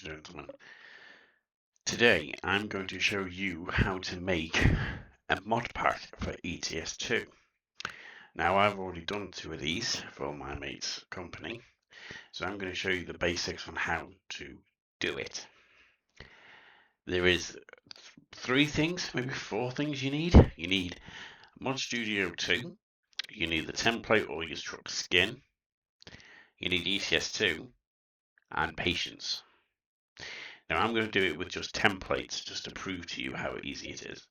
gentlemen. Today I'm going to show you how to make a mod pack for ETS2. Now I've already done 2 of these for my mate's company, so I'm going to show you the basics on how to do it. There is 3 things, maybe 4 things you need. You need Mod Studio 2, you need the template or your truck skin, you need ETS2, and patience. Now I'm going to do it with just templates just to prove to you how easy it is.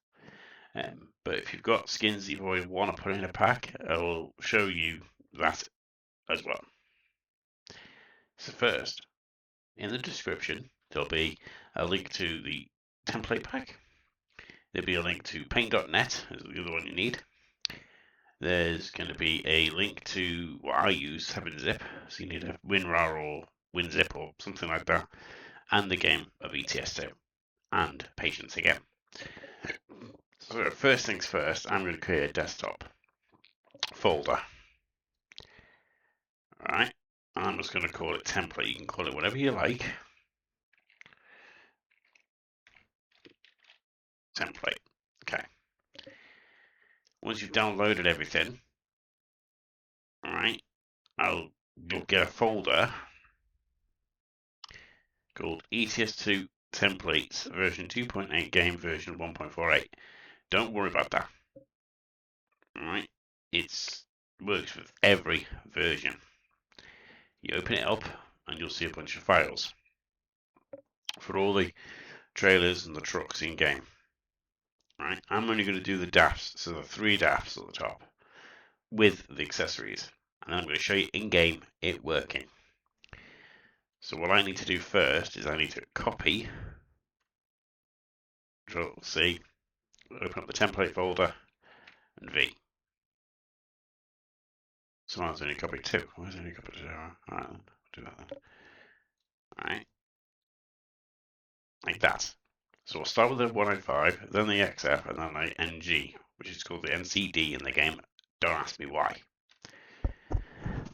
But if you've got skins that you already want to put in a pack, I will show you that as well. So first, in the description, there'll be a link to the template pack. There'll be a link to paint.net, is the other one you need. There's going to be a link to what I use, 7-zip, so you need a WinRAR or WinZip or something like that, and the game of ETS2, and patience again. So first things first, I'm going to create a desktop folder. Alright, I'm just going to call it template. You can call it whatever you like. Template. Okay. Once you've downloaded everything, alright, you'll get a folder called ETS2 Templates version 2.8 game version 1.48. Don't worry about that. Alright, it works with every version. You open it up and you'll see a bunch of files for all the trailers and the trucks in game. Right, I'm only going to do the DAFs, so the 3 DAFs at the top with the accessories, and I'm going to show you in game it working. So what I need to do first is I need to copy, Control C, open up the template folder, and V. So I've only copied 2. Why is it only copied 2? Alright, then, do that then. Alright, like that. So we'll start with the 105, then the XF, and then the NG, which is called the NCD in the game. Don't ask me why.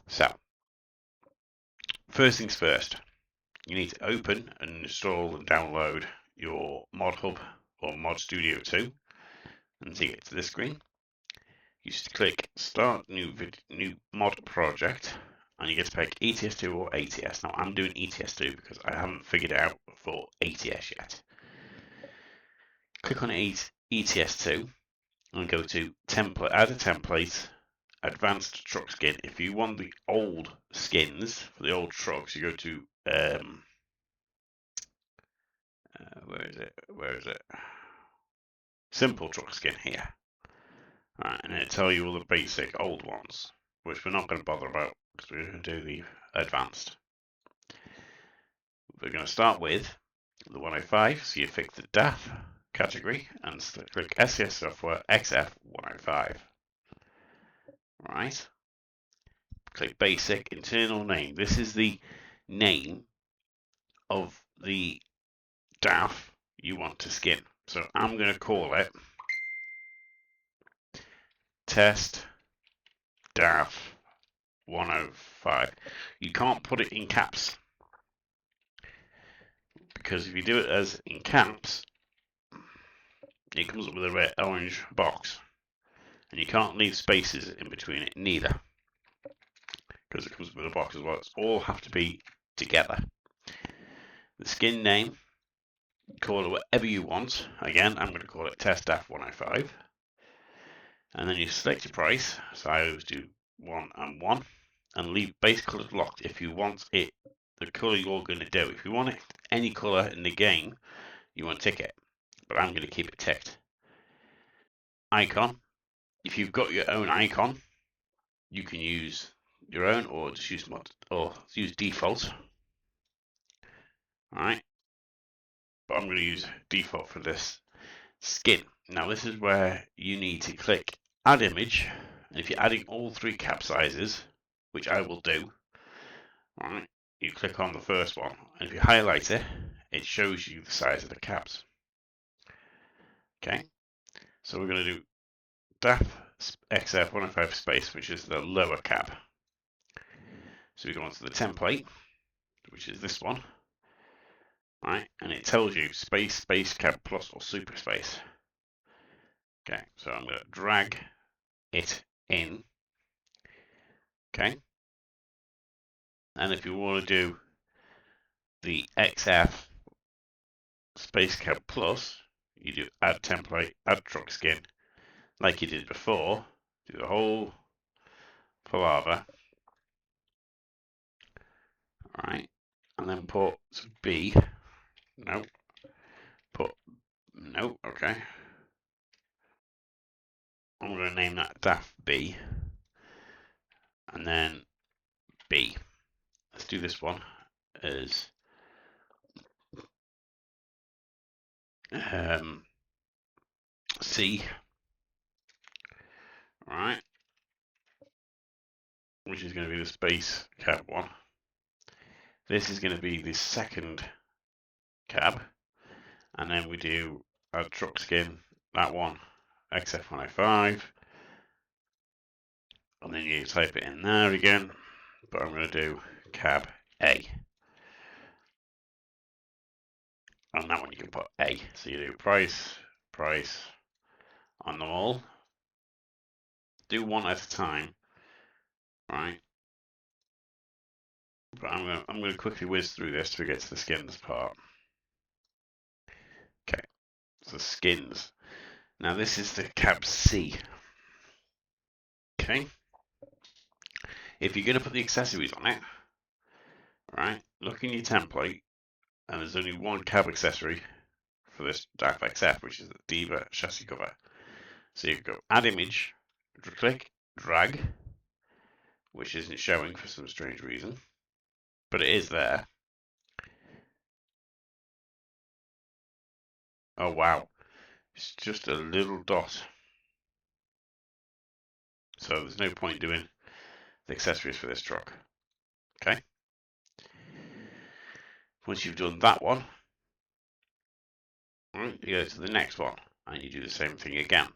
So, first things first, you need to open and install and download your Mod Hub or Mod Studio 2. And to get to this screen, you just click Start New Mod Project, and you get to pick ETS2 or ATS. Now I'm doing ETS2 because I haven't figured it out for ATS yet. Click on ETS2 and go to Template, Add a Template, Advanced Truck Skin. If you want the old skins for the old trucks, you go to where is it? Simple Truck Skin here. Right, and it'll tell you all the basic old ones, which we're not going to bother about because we're going to do the advanced. We're going to start with the 105, so you pick the DAF category and click SCS Software XF 105. Right, click Basic Internal Name. This is the name of the DAF you want to skin. So I'm going to call it Test DAF 105. You can't put it in caps, because if you do it as in caps, it comes up with a red orange box, and you can't leave spaces in between it neither, because it comes up with a box as well. It's all have to be together. The skin name, call it whatever you want. Again, I'm going to call it Test DAF 105, and then you select your price. So I always do 1 and 1, and leave base colors locked if you want it the color you're going to do. If you want it any color in the game, you want to tick it, but I'm going to keep it ticked. Icon, if you've got your own icon, you can use your own or just use mod or use default. Alright, but I'm going to use default for this skin. Now this is where you need to click add image, and if you're adding all 3 cap sizes, which I will do, alright, you click on the first one, and if you highlight it, it shows you the size of the caps. Okay, so we're going to do DAF XF 105 space, which is the lower cap. So we go on to the template, which is this one, right? And it tells you space, space, cab plus, or super space. Okay, so I'm going to drag it in. Okay. And if you want to do the XF space cab plus, you do add template, add truck skin, like you did before. Do the whole palaver. Alright. And then put B. No. Put no, okay. I'm going to name that DAF B. And then B. Let's do this one as C. Alright. Which is going to be the space cab one. This is going to be the second cab. And then we do add truck skin, that one, XF105. And then you type it in there again. But I'm going to do cab A. On that one you can put A. So you do price, price on them all. Do one at a time, right? But I'm gonna quickly whiz through this to get to the skins part. Okay, so skins. Now this is the cab C. Okay. If you're gonna put the accessories on it, right? Look in your template, and there's only one cab accessory for this DAF XF, which is the Diva chassis cover. So you go add image, click, drag, which isn't showing for some strange reason, but it is there. Oh wow, it's just a little dot. So there's no point doing the accessories for this truck. Okay. Once you've done that one, right, you go to the next one and you do the same thing again.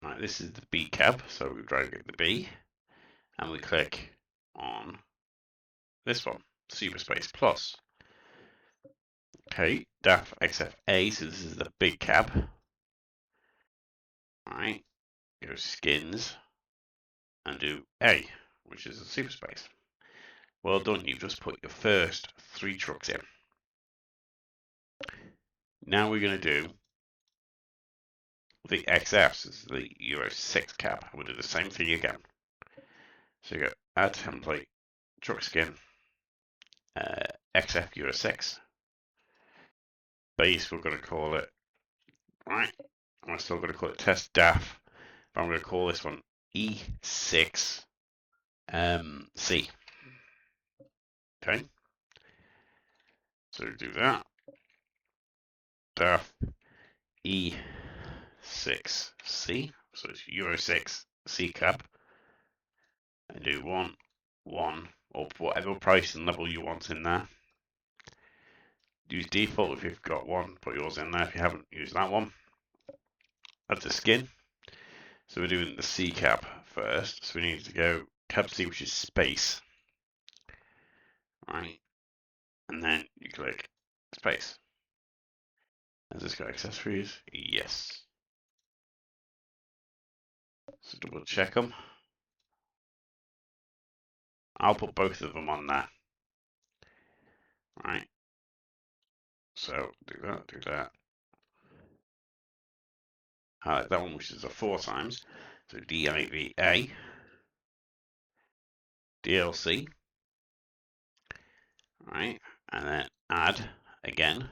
Right, this is the B cab, so we drag the B and we click on this one, Super Space Plus. Okay, DAF XFA, so this is the big cab. Alright, go skins and do A, which is a Super Space. Well done, you've just put your first 3 trucks in. Now we're going to do the XFs, this is the Euro 6 cab. We'll do the same thing again. So you go add template, truck skin, XF Euro 6. Base, we're going to call it, right, I'm still going to call it test DAF, but I'm going to call this one E6 C. Okay, so do that. DAF E6C, so it's Euro 6 C cab, and do 1, 1, or whatever pricing level you want in there. Use default if you've got one, put yours in there if you haven't used that one. Add the skin. So we're doing the C cab first, so we need to go cab C, which is space. Right, and then you click space. Has this got accessories? Yes. So double check them. I'll put both of them on there. Right. So do that, do that. Highlight that one, which is a 4 times. So DIVA, DLC. Right, and then add again.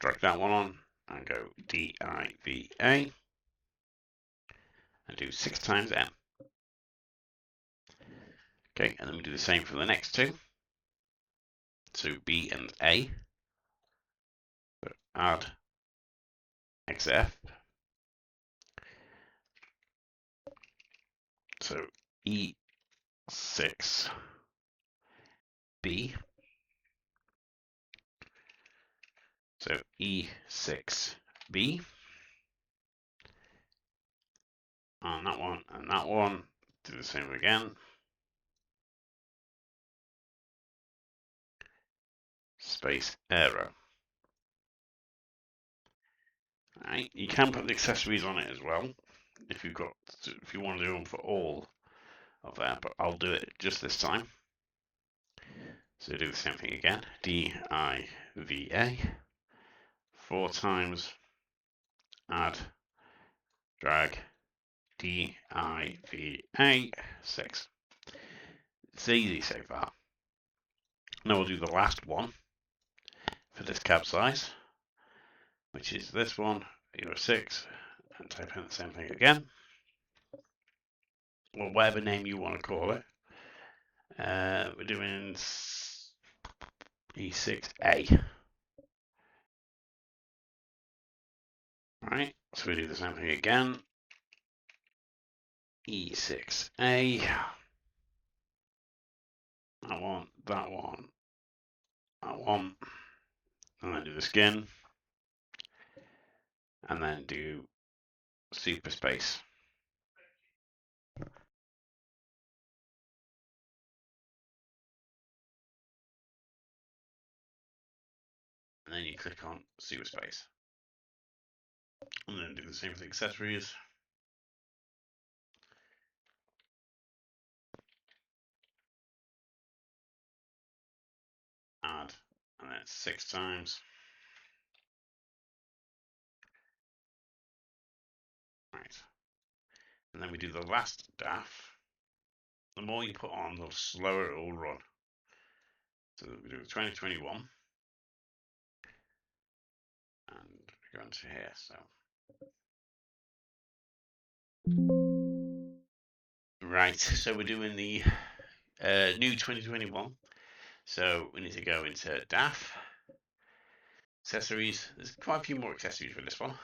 Drag that one on and go DIVA and do 6 times M. Okay, and then we do the same for the next two. So B and A. So add XF. So E6 B. So E6 B. On that one and that one. Do the same again. space aero. Right, you can put the accessories on it as well if you want to do them for all of that, but I'll do it just this time. So do the same thing again. DIVA 4 times add drag DIVA 6. It's easy so far. Now we'll do the last one for this cab size, which is this one, 6, and type in the same thing again, or whatever name you want to call it. We're doing E6A. Right, so we do the same thing again. E6A. That one, that one, that one. And then do the skin. And then do super space. And then you click on super space. And then do the same with the accessories. Add, and then 6 times. Right. And then we do the last DAF. The more you put on, the slower it will run. So we do 2021. And we go into here, so. Right, so we're doing the new 2021. So we need to go into DAF. Accessories. There's quite a few more accessories for this one.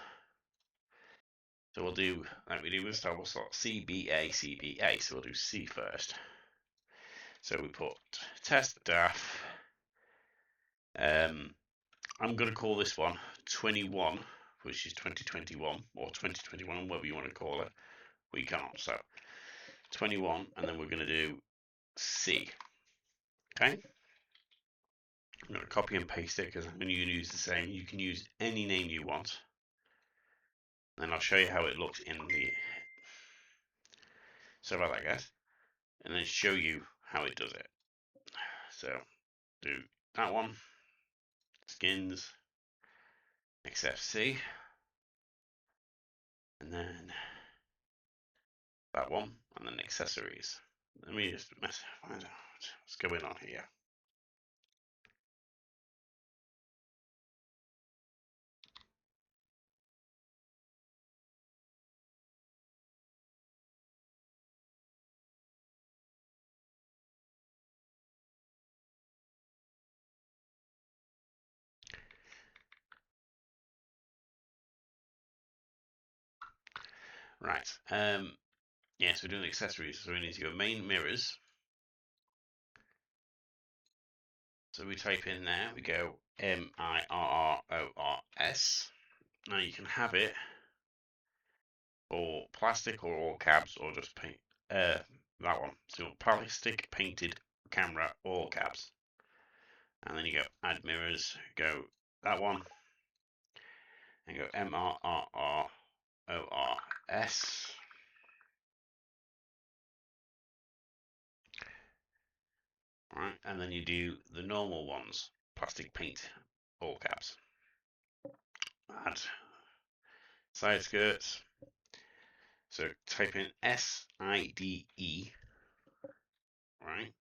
So we'll do, like we do with Star Wars slot, CBA, CBA. So we'll do C first. So we put test DAF. I'm going to call this one 21, which is 2021, or 2021, whatever you want to call it. We can't, so 21, and then we're going to do C. Okay? I'm going to copy and paste it because I'm going to use the same. You can use any name you want. And I'll show you how it looks in the. So about that, guys. And then show you how it does it. So do that one. Skins. XFC. And then that one. And then accessories. Let me just find out what's going on here. Right. Yes, we're doing accessories, so we need to go main mirrors. So we type in there, we go MIRRORS. Now you can have it for plastic or all cabs or just paint. That one. So plastic, painted, camera, all cabs. And then you go add mirrors, go that one, and go MIRRORS. Right, and then you do the normal ones, plastic, paint, all caps. Add side skirts. So type in SIDE, right?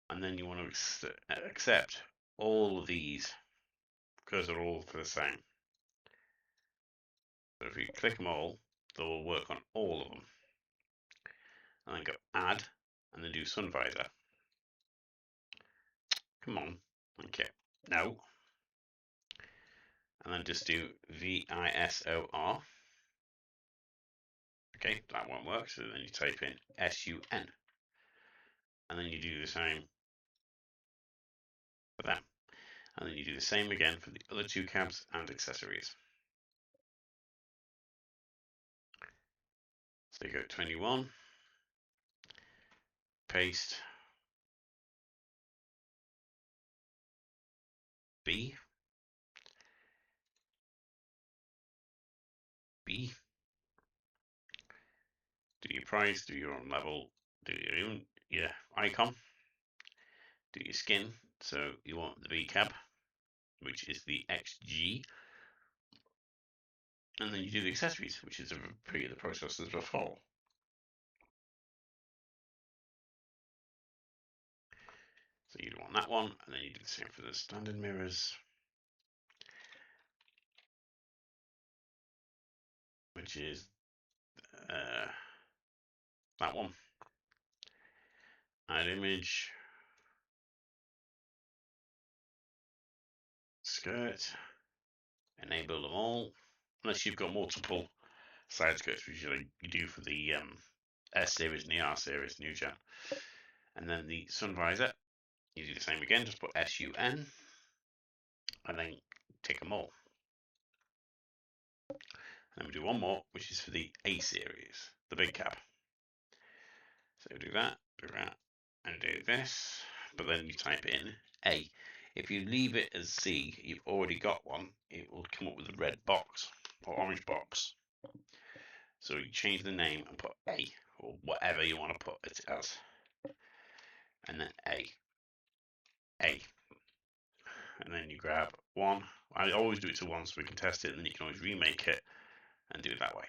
And then you want to accept all of these because they're all for the same. So if you click them all, they will work on all of them. And then go add, and then do sun visor. Come on, okay, no. And then just do VISOR. Okay, that won't work. So then you type in SUN. And then you do the same for them. And then you do the same again for the other two cabs and accessories. So you go 21, paste, B. B. Do your price, do your own level, do your icon, do your skin. So you want the B cab, which is the XG, and then you do the accessories, which is a repeat of the process as before. So you'd want that one, and then you do the same for the standard mirrors, which is that one. Add image, skirt, enable them all, unless you've got multiple side skirts, which you do for the S series and the R series, new gen. And then the sun visor, you do the same again, just put SUN, and then tick them all. And then we do one more, which is for the A series, the big cab. So do that, and do this, but then you type in A. If you leave it as C, you've already got one, it will come up with a red box or orange box. So you change the name and put A, or whatever you want to put it as. And then A. And then you grab one. I always do it to one so we can test it, and then you can always remake it and do it that way.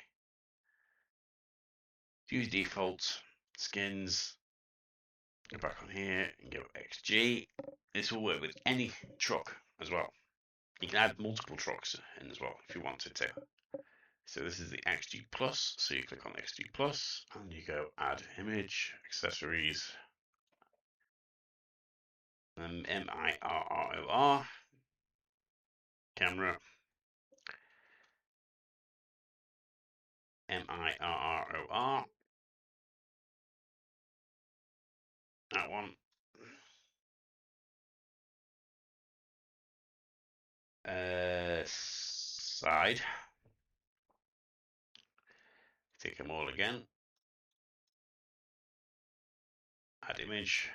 Use defaults, skins, go back on here and go XG. This will work with any truck as well. You can add multiple trucks in as well if you wanted to. So this is the XG Plus, so you click on XG Plus and you go add image, accessories, MIRROR, camera, MIRROR, that one, side, take them all again, add image,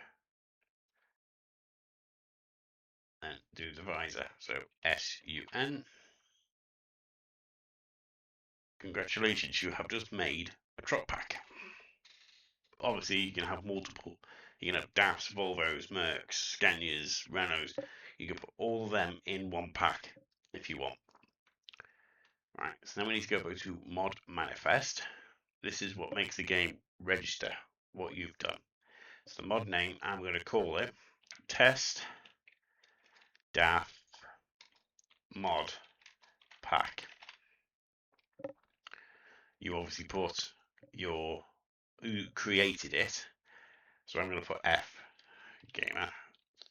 and do the visor, so SUN. Congratulations, you have just made a truck pack. Obviously, you can have multiple. You can have DAFs, Volvos, Mercs, Scanias, Renaults. You can put all of them in one pack if you want. Right, so now we need to go to Mod Manifest. This is what makes the game register what you've done. So the mod name, I'm going to call it Test DAF Mod Pack. You obviously put who created it. So I'm going to put F Gamer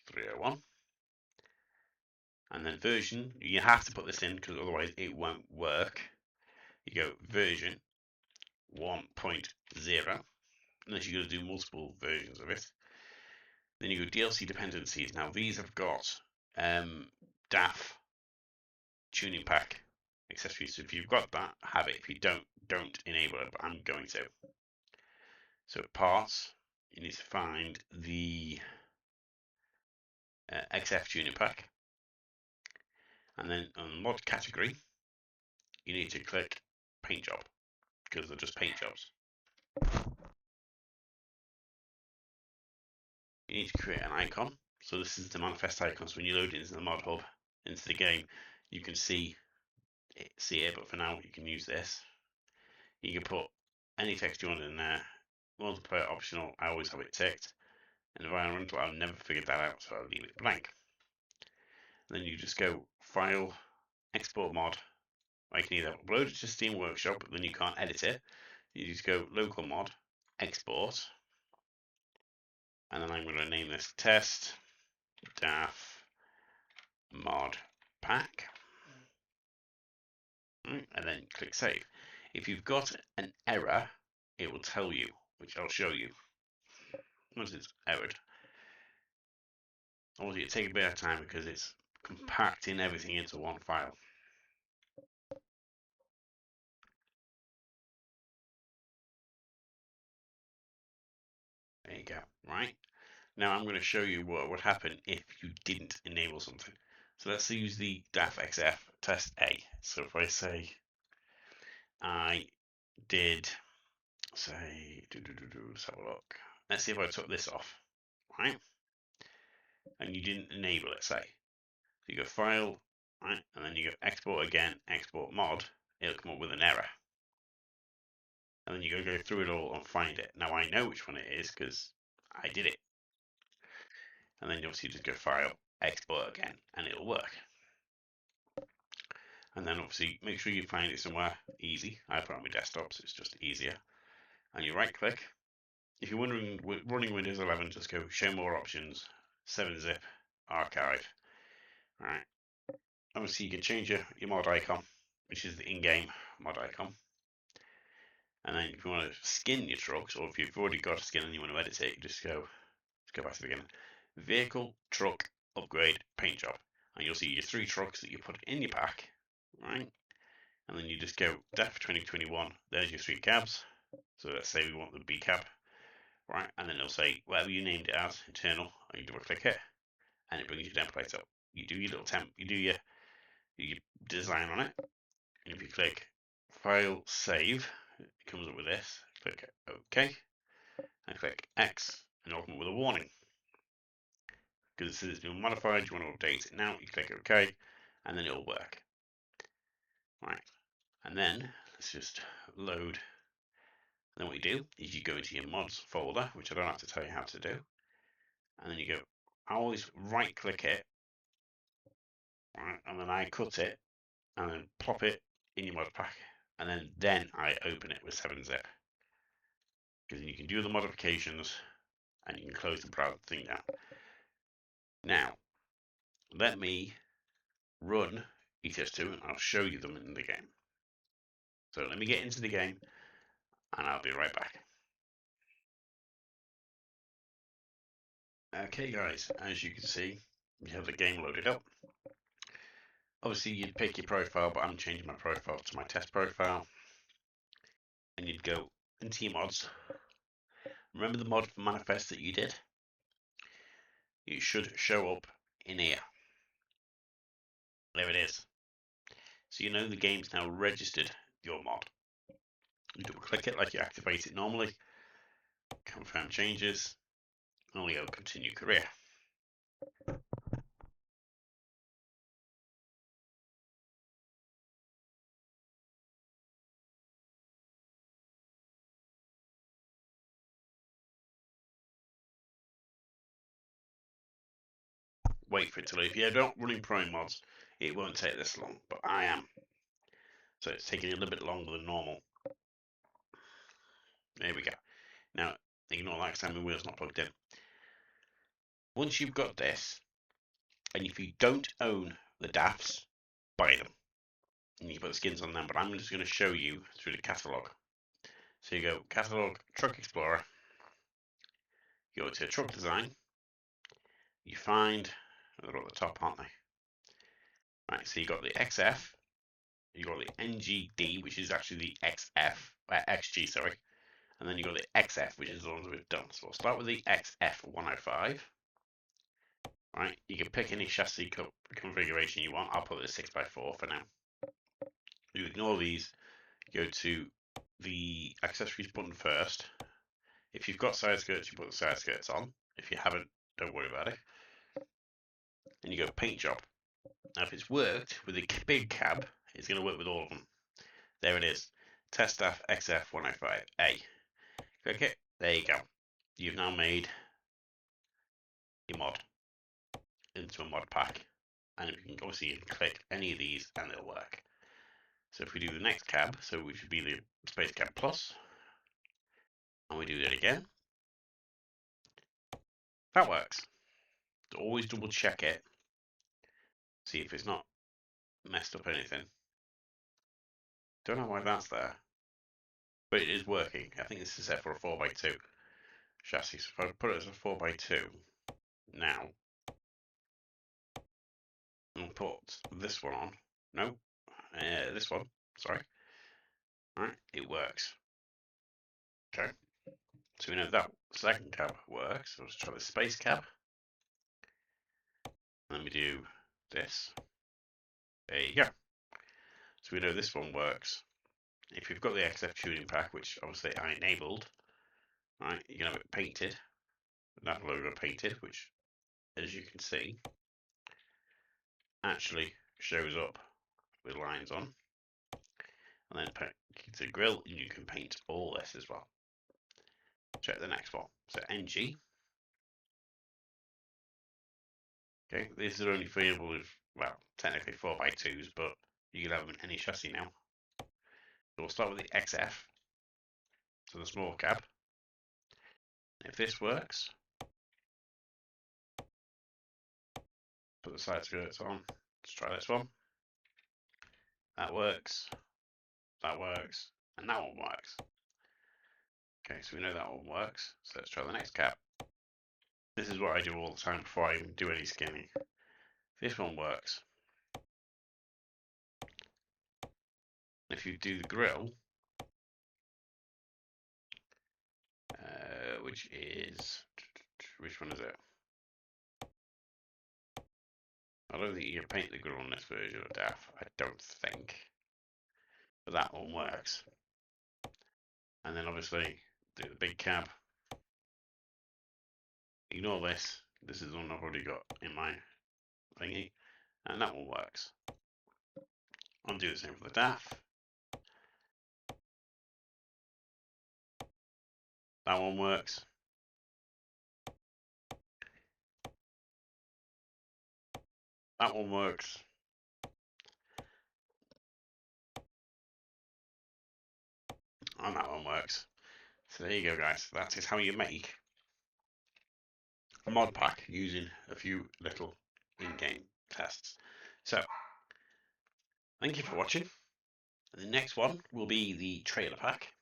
301. And then version, you have to put this in because otherwise it won't work. You go version 1.0, unless you're going to do multiple versions of it. Then you go DLC dependencies. Now these have got DAF tuning pack accessories. So if you've got that, have it. If you don't enable it, but I'm going to. So parts, you need to find the XF tuning pack. And then on mod category, you need to click paint job because they're just paint jobs. You need to create an icon. So this is the manifest icon. So when you load it into the mod hub, into the game, you can see it, but for now you can use this. You can put any text you want in there. Multiplayer optional, I always have it ticked. Environmental, I've never figured that out, so I'll leave it blank. And then you just go File, Export Mod. I can either upload it to Steam Workshop, but then you can't edit it. You just go Local Mod, Export, and then I'm going to name this Test DAF Mod Pack. And then click Save. If you've got an error, it will tell you, which I'll show you. Once it's errored, obviously it takes a bit of time because it's compacting everything into one file. There you go. Right now, I'm going to show you what would happen if you didn't enable something. So let's use the DAF XF test A. So if I say I did say, let's have a look. Let's see if I took this off, right? And you didn't enable it, say. So you go File, right? And then you go Export again, Export Mod. It'll come up with an error. And then you go through it all and find it. Now I know which one it is because I did it. And then you obviously just go File, Export again, and it'll work. And then obviously make sure you find it somewhere easy. I put it on my desktop, so it's just easier. And you right click. If you're wondering, running Windows 11, just go Show More Options, 7-zip, Archive. All right. Obviously, you can change your mod icon, which is the in-game mod icon. And then if you want to skin your trucks, or if you've already got a skin and you want to edit it, you just go back to the beginning. Vehicle, truck, upgrade, paint job. And you'll see your 3 trucks that you put in your pack, right? And then you just go DEF 2021. There's your 3 cabs. So let's say we want the B cab, right? And then it'll say whatever you named it as, internal, and you double click it, and it brings your template up. You do your little you do your design on it, and if you click File, Save, it comes up with this. Click OK, and click X, and it'll come up with a warning. Because it says it's been modified, you want to update it now, you click OK, and then it'll work. Right, and then let's just load. And then what you do is you go into your mods folder, which I don't have to tell you how to do. And then you go, I always right click it, right, and then I cut it, and then plop it in your mod pack. And then I open it with 7-zip. Because you can do the modifications, and you can close the browser thing down. Now, let me run ETS2, and I'll show you them in the game. So let me get into the game, and I'll be right back. Okay guys, as you can see, we have the game loaded up. Obviously you'd pick your profile, but I'm changing my profile to my test profile. And you'd go into your mods. Remember the mod for manifest that you did? It should show up in here. There it is. So you know the game's now registered your mod. You double click it like you activate it normally. Confirm changes. And we go continue career. Wait for it to load. If you're not running Prime mods, it won't take this long, but I am. So it's taking a little bit longer than normal. There we go. Now, ignore that because my wheel's not plugged in. Once you've got this, and if you don't own the DAFs, buy them. And you put the skins on them, but I'm just going to show you through the catalogue. So you go Catalogue, Truck Explorer, you go to Truck Design, you find, they're at the top, aren't they? Right, so you got the XF, you got the NGD, which is actually the XG, sorry. And then you got the XF, which is the ones we've done. So we'll start with the XF105. Right, you can pick any chassis configuration you want. I'll put it 6x4 for now. You ignore these, go to the accessories button first. If you've got side skirts, you put the side skirts on. If you haven't, don't worry about it. And you go paint job. Now, if it's worked with a big cab, it's going to work with all of them. There it is. Test DAF XF105A. Click it. There you go. You've now made your mod into a mod pack. And you can obviously click any of these and it'll work. So if we do the next cab, so we should be the Space Cab Plus, and we do that again, that works. So always double check it, see if it's not messed up anything. Don't know why that's there, but it is working. I think this is set for a 4x2 chassis. So if I put it as a 4x2 now, and put this one on, no, this one, sorry. Alright, it works. Okay, so we know that second cab works. So let's try the Space Cab. Then we do this. There you go. So we know this one works. If you've got the XF tuning pack, which obviously I enabled, right, you can have it painted. That logo painted, which, as you can see, actually shows up with lines on. And then paint the grill, and you can paint all this as well. Check the next one. So NG. Okay, these are only available with, well, technically 4x2s, but you can have them in any chassis now. So we'll start with the XF, so the small cab. If this works, put the side skirts on. Let's try this one. That works. That works. And that one works. Okay, so we know that one works. So let's try the next cab. This is what I do all the time before I even do any skinning. This one works. If you do the grill, which one is it? I don't think you can paint the grill on this version of DAF. I don't think. But that one works. And then obviously do the big cab. Ignore this. This is one I've already got in my thingy. And that one works. I'll do the same for the DAF. That one works. That one works. And that one works. So there you go, guys. That is how you make a mod pack using a few little in-game tests. So, thank you for watching. The next one will be the trailer pack.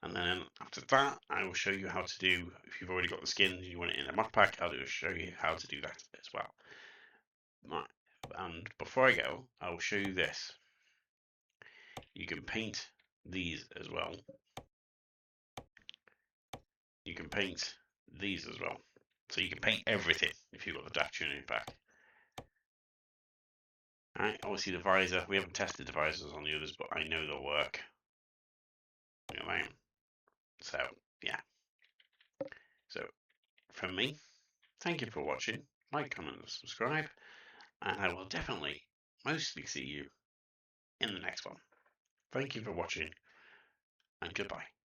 And then after that, I will show you how to do, if you've already got the skins and you want it in a mod pack, I'll show you how to do that as well. Right. And before I go, I will show you this. You can paint these as well. You can paint these as well. So you can paint everything if you've got the DAF tuning pack. Alright, obviously the visor, we haven't tested the visors on the others, but I know they'll work. You know what I mean? So, yeah. So, from me, thank you for watching. Like, comment, and subscribe. And I will definitely, mostly see you in the next one. Thank you for watching, and goodbye.